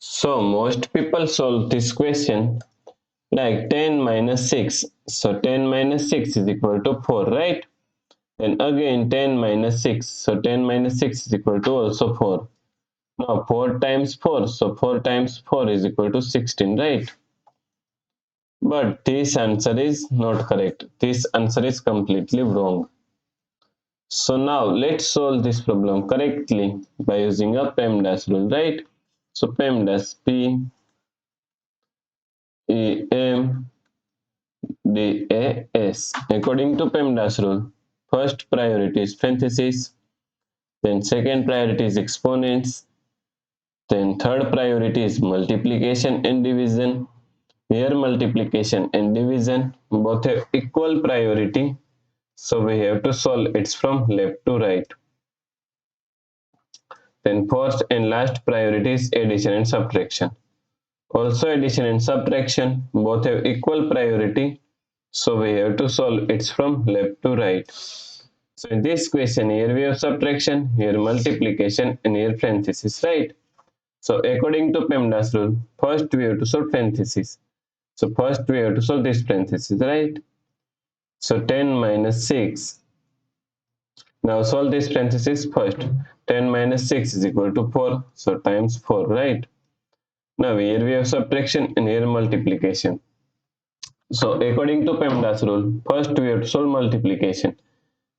So most people solve this question like 10 minus 6. So 10 minus 6 is equal to 4, right? Then again 10 minus 6. So 10 minus 6 is equal to also 4. Now 4 times 4. So 4 times 4 is equal to 16, right? But this answer is not correct. This answer is completely wrong. So now let's solve this problem correctly by using a PEMDAS rule, right? So PEMDAS, P-E-M-D-A-S. According to PEMDAS rule, first priority is parentheses, then second priority is exponents, then third priority is multiplication and division. Here multiplication and division both have equal priority, so we have to solve it from left to right. Then first and last priority is addition and subtraction. Also addition and subtraction both have equal priority, so we have to solve it from left to right. So in this question, here we have subtraction, here multiplication, and here parenthesis, right? So according to PEMDAS rule, first we have to solve parenthesis. So first we have to solve this parenthesis, right? So 10 minus 6. Now solve this parenthesis first. 10 minus 6 is equal to 4. So times 4, right? Now here we have subtraction and here multiplication. So according to PEMDAS rule, first we have to solve multiplication.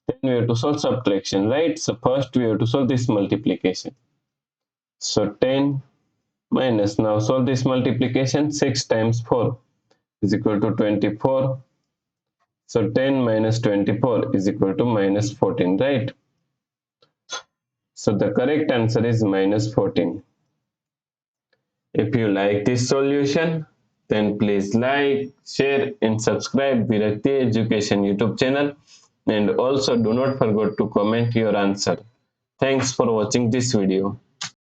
Then we have to solve subtraction, right? So first we have to solve this multiplication. So 10 minus, now solve this multiplication, 6 times 4 is equal to 24. So 10 minus 24 is equal to minus 14, right? So the correct answer is minus 14. If you like this solution, then please like, share and subscribe Virakti Education YouTube channel, and also do not forget to comment your answer. Thanks for watching this video.